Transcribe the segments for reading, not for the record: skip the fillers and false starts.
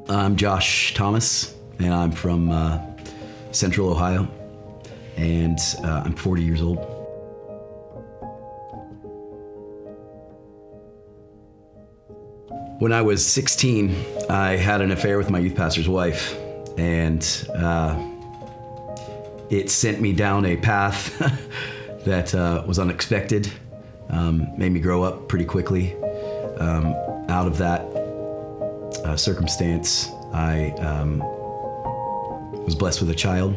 I'm Josh Thomas, and I'm from Central Ohio, and I'm 40 years old. When I was 16, I had an affair with my youth pastor's wife, and it sent me down a path that was unexpected, made me grow up pretty quickly. Out of that circumstance, I was blessed with a child,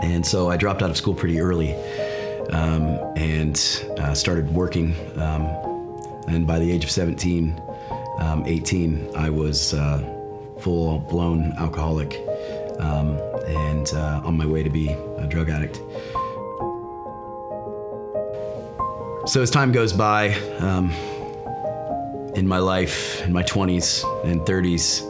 and so I dropped out of school pretty early and started working, and by the age of 17, 18, I was full-blown alcoholic and on my way to be a drug addict. So as time goes by, in my life, in my 20s and 30s,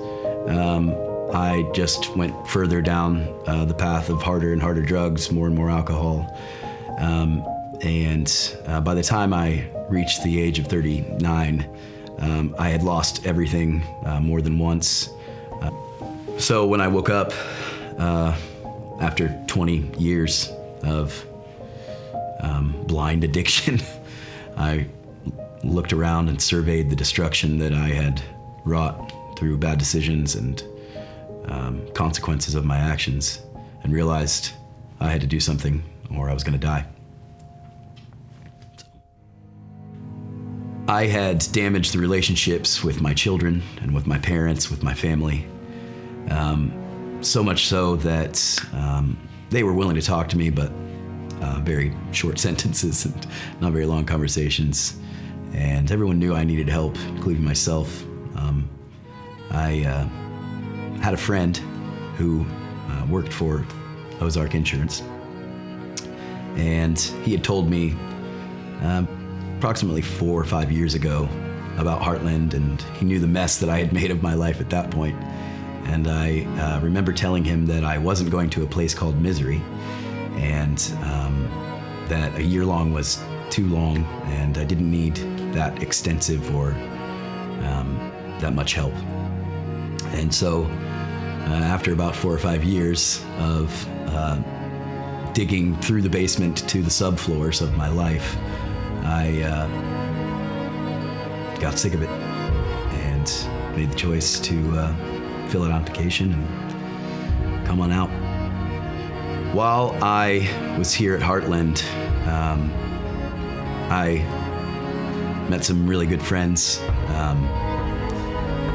I just went further down the path of harder and harder drugs, more and more alcohol. And by the time I reached the age of 39, I had lost everything more than once. So when I woke up after 20 years of blind addiction, I looked around and surveyed the destruction that I had wrought through bad decisions and consequences of my actions, and realized I had to do something or I was going to die. I had damaged the relationships with my children and with my parents, with my family, so much so that they were willing to talk to me, but very short sentences and not very long conversations. And everyone knew I needed help, including myself. I had a friend who worked for Ozark Insurance, and he had told me approximately 4 or 5 years ago about Heartland, and he knew the mess that I had made of my life at that point. And I remember telling him that I wasn't going to a place called Misery, and that a year long was too long, and I didn't need that extensive or that much help. And so after about 4 or 5 years of digging through the basement to the subfloors of my life, I got sick of it and made the choice to fill out an application and come on out. While I was here at Heartland, I met some really good friends.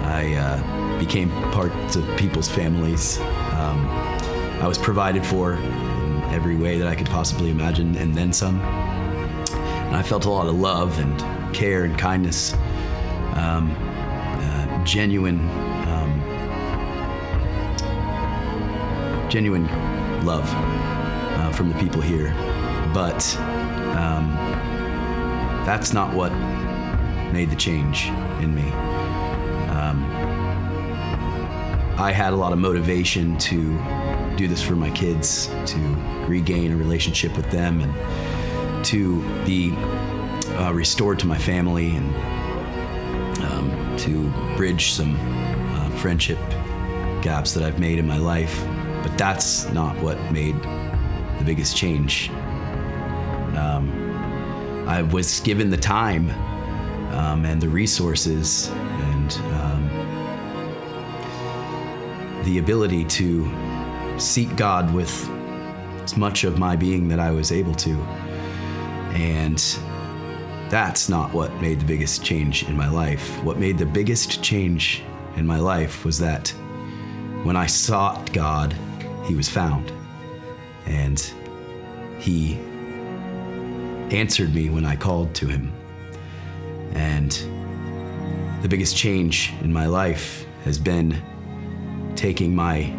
I became part of people's families. I was provided for in every way that I could possibly imagine, and then some. And I felt a lot of love and care and kindness, genuine love from the people here. But that's not what made the change in me. I had a lot of motivation to do this for my kids, to regain a relationship with them, and to be restored to my family, and to bridge some friendship gaps that I've made in my life. But that's not what made the biggest change. I was given the time and the resources and the ability to seek God with as much of my being that I was able to. And that's not what made the biggest change in my life. What made the biggest change in my life was that when I sought God, He was found. And He answered me when I called to Him. And the biggest change in my life has been taking my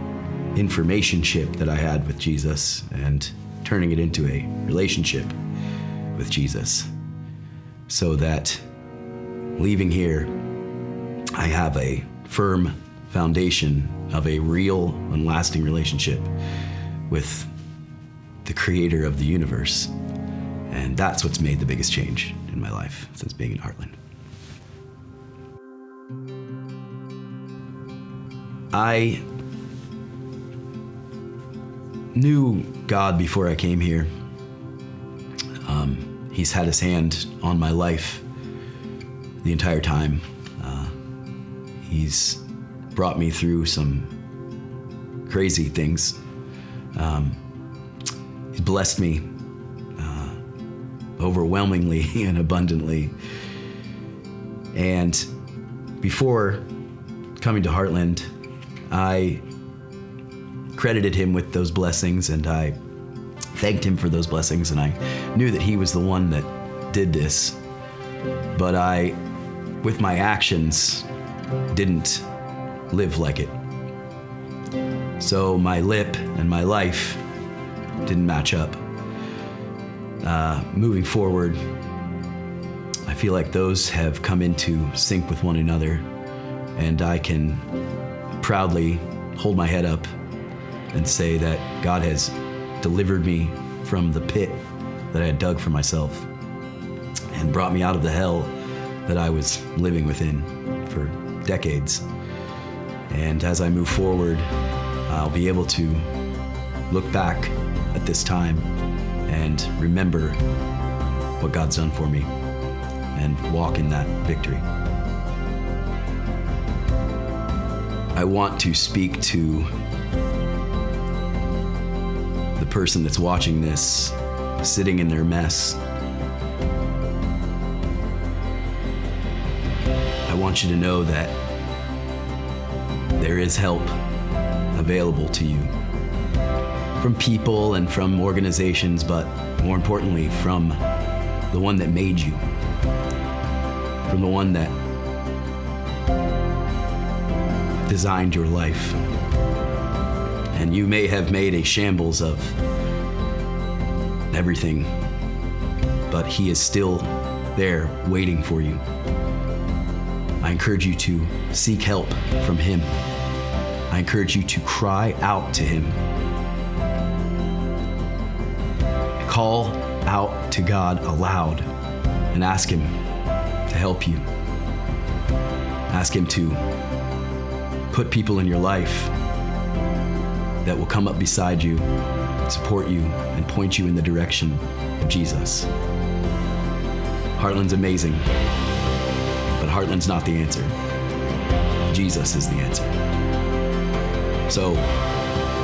information ship that I had with Jesus and turning it into a relationship with Jesus, so that leaving here, I have a firm foundation of a real and lasting relationship with the creator of the universe. And that's what's made the biggest change in my life since being in Heartland. I knew God before I came here. He's had his hand on my life the entire time. He's brought me through some crazy things. He's blessed me overwhelmingly and abundantly. And before coming to Heartland, I credited him with those blessings, and I thanked him for those blessings, and I knew that he was the one that did this. But I, with my actions, didn't live like it. So my lip and my life didn't match up. Moving forward, I feel like those have come into sync with one another, and I can proudly hold my head up and say that God has delivered me from the pit that I had dug for myself and brought me out of the hell that I was living within for decades. And as I move forward, I'll be able to look back at this time and remember what God's done for me and walk in that victory. I want to speak to the person that's watching this, sitting in their mess. I want you to know that there is help available to you from people and from organizations, but more importantly, from the one that made you, from the one that designed your life. And you may have made a shambles of everything, but he is still there waiting for you. I encourage you to seek help from him. I encourage you to cry out to him. Call out to God aloud and ask him to help you. Ask him to put people in your life that will come up beside you, support you, and point you in the direction of Jesus. Heartland's amazing, but Heartland's not the answer. Jesus is the answer. So,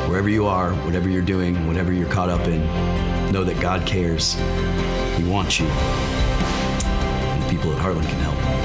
wherever you are, whatever you're doing, whatever you're caught up in, know that God cares. He wants you. And the people at Heartland can help.